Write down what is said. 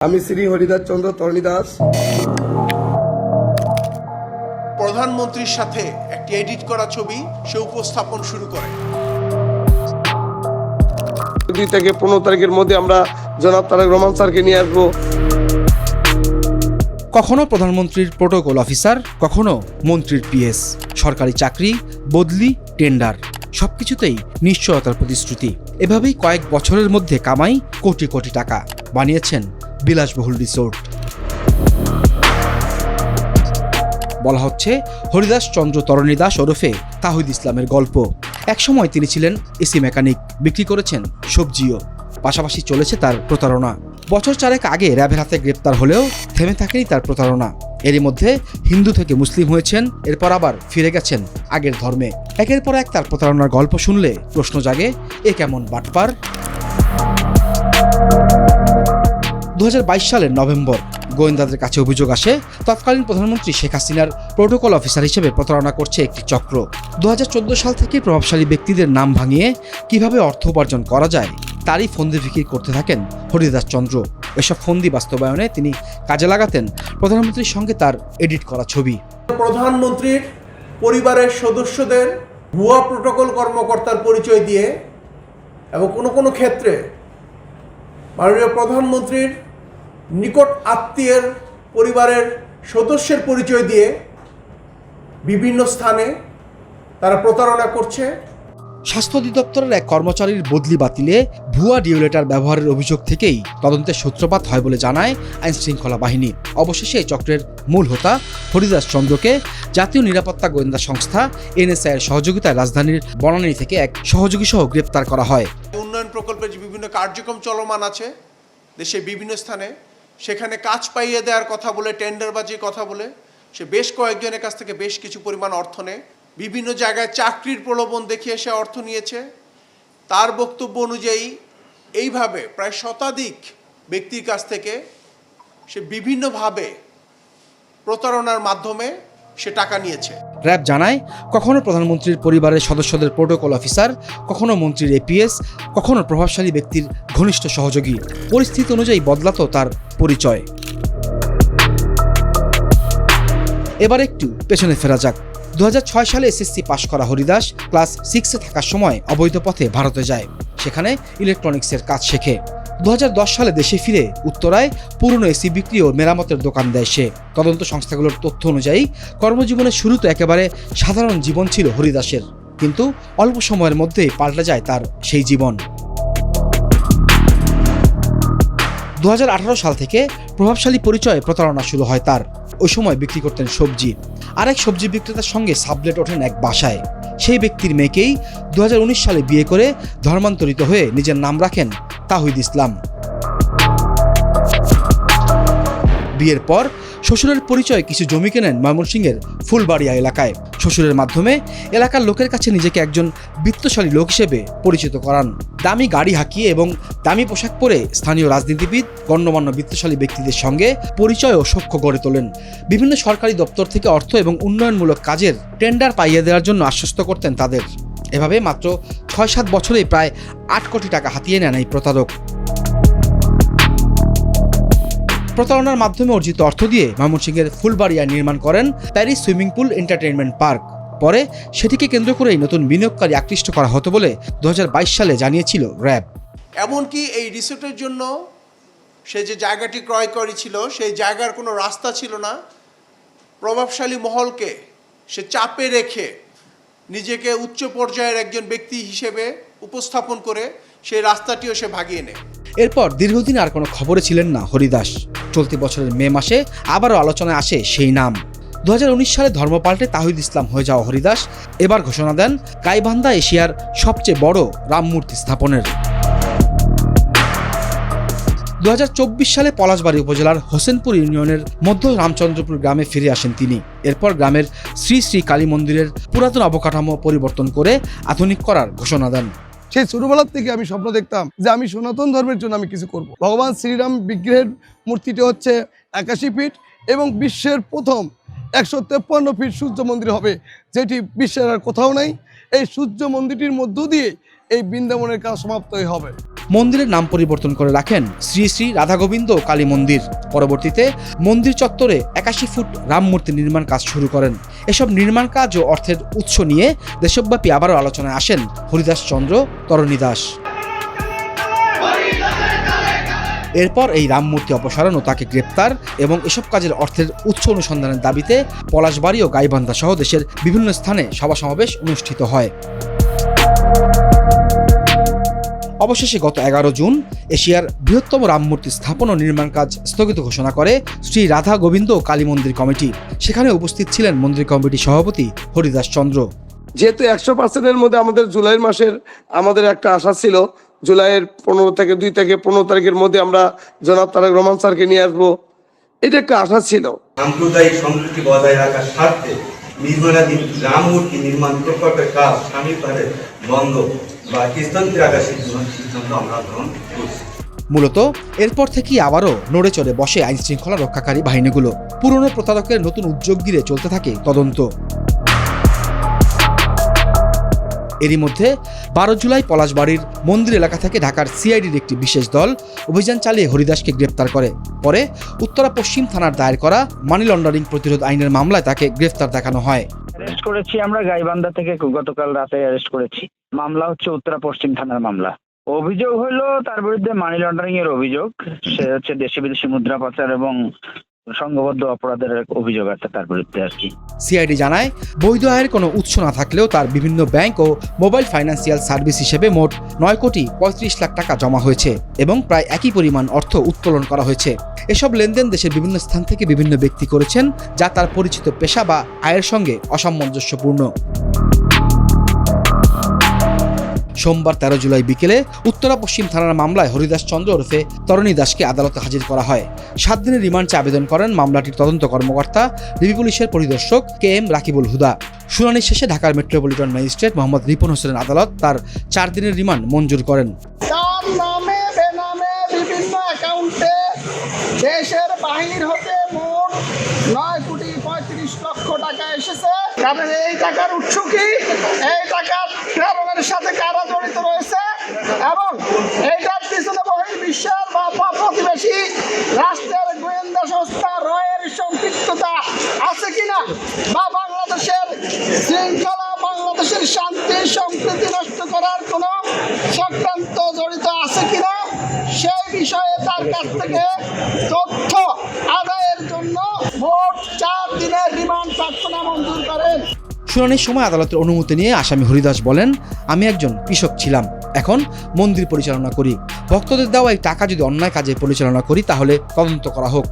আমি শ্রী হরিদাস চন্দ্র তরণী দাস। প্রধানমন্ত্রীর সাথে একটি এডিট করা ছবি সে উপস্থাপন শুরু করে। 2 থেকে 15 তারিখের মধ্যে আমরা জনাব তারেক রহমান স্যারকে নিয়ে আসবো। কখনো প্রধানমন্ত্রীর প্রোটোকল অফিসার, কখনো মন্ত্রীর পিএস, সরকারি চাকরি, বদলি, টেন্ডার, সবকিছুতেই নিশ্চয়তার প্রতিশ্রুতি। এভাবেই কয়েক বছরের মধ্যে কামাই কোটি কোটি টাকা, বানিয়েছেন বিলাসবহুল রিসোর্ট। বলা হচ্ছে হরিদাস চন্দ্র তরণী দাস ওরফে তাহিদ ইসলামের গল্প। একসময় তিনি ছিলেন এসি মেকানিক, বিক্রি করেছেন সবজিও, পাশাপাশি চলেছে তার প্রতারণা। বছর 4 আগে র্যাবের হাতে গ্রেপ্তার হলেও থেমে থাকেনি তার প্রতারণা। এরই মধ্যে হিন্দু থেকে মুসলিম হয়েছেন, এরপর আবার ফিরে গেছেন আগের ধর্মে। একের পর এক তার প্রতারণার গল্প শুনলে প্রশ্ন জাগে, এ কেমন বাটপার? 2022 সালের নভেম্বর গোয়েন্দাদের কাছে অভিযোগ আসে তৎকালীন প্রধানমন্ত্রী শেখ হাসিনার প্রোটোকল অফিসার হিসেবে প্রতারণা করছে একটি চক্র। 2014 সাল থেকে প্রভাবশালী ব্যক্তিদের নাম ভাঙিয়ে কিভাবে অর্থ উপার্জন করা যায় তারই ফন্দি ফিকির করতে থাকেন হরিদাস চন্দ্র। এসব ফন্দি বাস্তবায়নে তিনি কাজে লাগাতেন প্রধানমন্ত্রীর সঙ্গে তার এডিট করা ছবি। প্রধানমন্ত্রীর পরিবারের সদস্যদের ভুয়া প্রোটোকল কর্মকর্তার পরিচয় দিয়ে এবং কোনো কোনো ক্ষেত্রে মাননীয় প্রধানমন্ত্রীর নিকট আত্মীয়ের পরিবারের সদস্যের পরিচয় দিয়ে বিভিন্ন স্থানে তারা প্রতারণা করছে। স্বাস্থ্য অধিদপ্তরের এক কর্মচারীর বদলি বাতিলে ভুয়া ডিওলেটার ব্যবহারের অভিযোগ থেকেই তদন্তের সূত্রপাত হয় বলে জানায় আইনশৃঙ্খলা বাহিনী। অবশেষে এই চক্রের মূল হোতা হরিদাস চন্দ্রকে জাতীয় নিরাপত্তা গোয়েন্দা সংস্থা এনএসআই এর সহযোগিতায় রাজধানীর বনানী থেকে এক সহযোগী সহ গ্রেপ্তার করা হয়। উন্নয়ন প্রকল্পের যে বিভিন্ন কার্যক্রম চলমান আছে দেশের বিভিন্ন স্থানে, সেখানে কাজ পাইয়ে দেওয়ার কথা বলে, টেন্ডারবাজির কথা বলে সে বেশ কয়েকজনের কাছ থেকে বেশ কিছু পরিমাণ অর্থ নেয়। বিভিন্ন জায়গায় চাকরির প্রলোভন দেখিয়ে সে অর্থ নিয়েছে। তার বক্তব্য অনুযায়ী এইভাবে প্রায় শতাধিক ব্যক্তির কাছ থেকে সে বিভিন্নভাবে প্রতারণার মাধ্যমে সে টাকা নিয়েছে। র্যাব জানায় কখনো প্রধানমন্ত্রীর পরিবারের সদস্যদের প্রোটোকল অফিসার, কখনো মন্ত্রীর এপিএস, কখনো প্রভাবশালী ব্যক্তির ঘনিষ্ঠ সহযোগী। পরিস্থিতি অনুযায়ী বদলাতো তার পরিচয়। এবার একটু পেছনে ফেরা যাক। 2006 সালে এসএসসি পাশ করা হরিদাস ক্লাস 6-এ থাকার সময় অবৈধ পথে ভারতে যায়। সেখানে ইলেকট্রনিক্সের কাজ শেখে। 2010 সালে দেশে ফিরে উত্তরায় পুরনো এসি বিক্রি ও মেরামতের দোকান দেয় সে। তদন্ত সংস্থাগুলোর তথ্য অনুযায়ী কর্মজীবনের শুরুতে একেবারে সাধারণ জীবন ছিল হরিদাসের, কিন্তু অল্প সময়ের মধ্যেই পাল্টে যায় তার সেই জীবন। 2018 সাল থেকে প্রভাবশালী পরিচয়ে প্রতারণা শুরু হয় তার। ওই সময় বিক্রি করতেন সবজি। আরেক সবজি বিক্রেতার সঙ্গে সাবলেট ওঠেন এক বাসায়। সেই ব্যক্তির মেয়েকেই 2019 সালে বিয়ে করে ধর্মান্তরিত হয়ে নিজের নাম রাখেন তাহিদ ইসলাম। বিয়ের পর শ্বশুরের পরিচয়ে কিছু জমি কেনেন ময়মনসিংহের ফুলবাড়িয়া এলাকায়। শ্বশুরের মাধ্যমে এলাকার লোকের কাছে নিজেকে একজন বিত্তশালী লোক হিসেবে পরিচিত করান। দামি গাড়ি হাঁকিয়ে এবং দামি পোশাক পরে স্থানীয় রাজনীতিবিদ, গণ্যমান্য বিত্তশালী ব্যক্তিদের সঙ্গে পরিচয় ও সখ্য গড়ে তোলেন। বিভিন্ন সরকারি দপ্তর থেকে অর্থ এবং উন্নয়নমূলক কাজের টেন্ডার পাইয়ে দেওয়ার জন্য আশ্বস্ত করতেন তাদের। এভাবে মাত্র 6-7 বছরেই প্রায় 8 কোটি টাকা হাতিয়ে নেন এই প্রতারক। প্রতারণার মাধ্যমে অর্জিত অর্থ দিয়ে ময়মনসিংহের ফুলবাড়িয়ায় নির্মাণ করেন Paris swimming pool entertainment park. পরে সেটিকে কেন্দ্র করেই নতুন বিনিয়োগকারী আকৃষ্ট করা হতো বলে 2022 সালে জানিয়েছিল র্যাব। এমনকি এই রিসোর্টের জন্য সে যে জায়গাটি ক্রয় করেছিল সেই জায়গার কোনো রাস্তা ছিল না। প্রভাবশালী মহলকে সে চাপে রেখে নিজেকে উচ্চ পর্যায়ের একজন ব্যক্তি হিসেবে উপস্থাপন করে সেই রাস্তাটিও সে ভাগিয়ে নেয়। এরপর দীর্ঘদিন আর কোনো খবরে ছিলেন না হরিদাস। চলতি বছরের মে মাসে আবারও আলোচনায় আসে সেই নাম। 2019 সালে ধর্ম পাল্টে তাহিদ ইসলাম হয়ে যাওয়া হরিদাস এবার ঘোষণা দেন গাইবান্ধা এশিয়ার সবচেয়ে বড় রামমূর্তি স্থাপনের। 2024 সালে পলাশবাড়ী উপজেলার হোসেনপুর ইউনিয়নের মধ্য রামচন্দ্রপুর গ্রামে ফিরে আসেন তিনি। এরপর গ্রামের শ্রী শ্রী কালী মন্দিরের পুরাতন অবকাঠামো পরিবর্তন করে আধুনিক করার ঘোষণা দেন। সেই ছোটবেলার থেকে আমি স্বপ্ন দেখতাম যে আমি সনাতন ধর্মের জন্য আমি কিছু করব। ভগবান শ্রীরাম বিগ্রহের মূর্তিটি হচ্ছে 81 ফিট এবং বিশ্বের প্রথম 153 ফিট সূর্য মন্দির হবে, যেটি বিশ্বের আর কোথাও নাই। এই সূর্য মন্দিরটির মধ্য দিয়ে এই বৃন্দাবনের কাজ সমাপ্তই হবে। মন্দিরের নাম পরিবর্তন করে রাখেন শ্রী শ্রী রাধাগোবিন্দ কালী মন্দির। পরবর্তীতে মন্দির চত্বরে 81 ফুট রাম মূর্তি নির্মাণ কাজ শুরু করেন। এসব নির্মাণ কাজ ও অর্থের উৎস নিয়ে দেশব্যাপী আবারও আলোচনায় আসেন হরিদাস চন্দ্র, তরণী দাস। এরপর এই রাম মূর্তি অপসারণ ও তাকে গ্রেপ্তার এবং এসব কাজের অর্থের উৎস অনুসন্ধানের দাবিতে পলাশবাড়ী ও গাইবান্ধা সহ দেশের বিভিন্ন স্থানে সভা সমাবেশ অনুষ্ঠিত হয়। অবশেষে গত 11 জুন এশিয়ার বৃহত্তম রাম মূর্তি স্থাপন ও নির্মাণ কাজ স্থগিত ঘোষণা করে শ্রী রাধা গোবিন্দ কালী মন্দির কমিটি। সেখানে উপস্থিত ছিলেন মন্দির কমিটির সভাপতি হরিদাস চন্দ্র। যেহেতু 100%-এর মধ্যে আমাদের জুলাই মাসের আমাদের একটা আশা ছিল, জুলাইয়ের 2 থেকে 15 তারিখের মধ্যে আমরা জনাব তারেক রহমান স্যারকে নিয়ে আসবো, এটা একটা আশা ছিল। সাম্প্রদায়িক সম্প্রীতি বজায় রাখার স্বার্থে নির্মাণাধীন রাম মূর্তি নির্মাণ প্রকল্পের কাজ সাময়িকভাবে বন্ধ বা স্থগিত রাখার সিদ্ধান্ত আমরা গ্রহণ করছি। মূলত এরপর থেকেই আবারও নড়ে চড়ে বসে আইন শৃঙ্খলা রক্ষাকারী বাহিনীগুলো। পুরনো প্রতারকের নতুন উদ্যোগ ঘিরে চলতে থাকে তদন্ত। এরই মধ্যে 12 জুলাই পলাশবাড়ির মন্দির এলাকা থেকে ঢাকার সিআইডির একটি বিশেষ দল অভিযান চালিয়ে হরিদাসকে গ্রেপ্তার করে। পরে উত্তরা পশ্চিম থানার দায়ের করা মানি লন্ডারিং প্রতিরোধ আইনের মামলায় তাকে গ্রেফতার দেখানো হয়। অ্যারেস্ট করেছি আমরা গাইবান্ধা থেকে, গতকাল রাতে অ্যারেস্ট করেছি। মামলা হচ্ছে উত্তরা পশ্চিম থানার মামলা। অভিযোগ হলো তার বিরুদ্ধে মানি লন্ডারিং এর অভিযোগ। সে হচ্ছে দেশি বিদেশি মুদ্রা পাচার এবং সংঘবদ্ধ অপরাধের অভিযোগ আছে তার বিরুদ্ধে আর কি। সিআইডি জানায়, বৈধ আয়ের কোনো উৎস না থাকলেও তার বিভিন্ন ব্যাংক ও মোবাইল ফাইন্যান্সিয়াল সার্ভিস হিসেবে মোট 9,35,00,000 টাকা জমা হয়েছে এবং প্রায় একই পরিমাণ অর্থ উত্তোলন করা হয়েছে। এসব লেনদেন দেশের বিভিন্ন স্থান থেকে বিভিন্ন ব্যক্তি করেছেন, যা তার পরিচিত পেশা বা আয়ের সঙ্গে অসামঞ্জস্যপূর্ণ। সোমবার 13 জুলাই বিকেলে উত্তরা পশ্চিম থানার মামলায় হরিদাস চন্দ্র ওরফে তরণী দাসকে আদালতে হাজির করা হয়। 7 দিনের রিমান্ড চেয়ে আবেদন করেন মামলাটির তদন্ত কর্মকর্তা ডিবি পুলিশের পরিদর্শক KM রাকিবুল হুদা। শুনানি শেষে ঢাকার মেট্রোপলিটন ম্যাজিস্ট্রেট মোহাম্মদ রিপন হোসেনের আদালত তার 4 দিনের রিমান্ড মঞ্জুর করেন। তার নামে বেনামে বিভিন্ন অ্যাকাউন্টে দেশের বাহির হতে মোট 9,35,00,000 টাকা এসেছে। কারণ এই টাকার উৎস কি, এই টাকার প্রেরণের সাথে কারা জড়িত রয়েছে এবং এইটার পিছনে বহির্বিশ্বের বা প্রতিবেশী রাষ্ট্রের গোয়েন্দা সংস্থা রয়ের সম্পৃক্ততা আছে কিনা, বা বাংলাদেশের শৃঙ্খলা, বাংলাদেশের শান্তি সম্প্রীতি নষ্ট করার কোনো চক্রান্ত জড়িত আছে কিনা, সেই বিষয়ে তার কাছ থেকে তথ্য আদায়ের জন্য মোট 4 দিনের রিমান্ড প্রার্থনা মঞ্জুর করেন। শুনানির সময় আদালতের অনুমতি নিয়ে আসামি হরিদাস বলেন, আমি একজন কৃষক ছিলাম, এখন মন্দির পরিচালনা করি। ভক্তদের দেওয়া এই টাকা যদি অন্যায় কাজে পরিচালনা করি তাহলে তদন্ত করা হোক।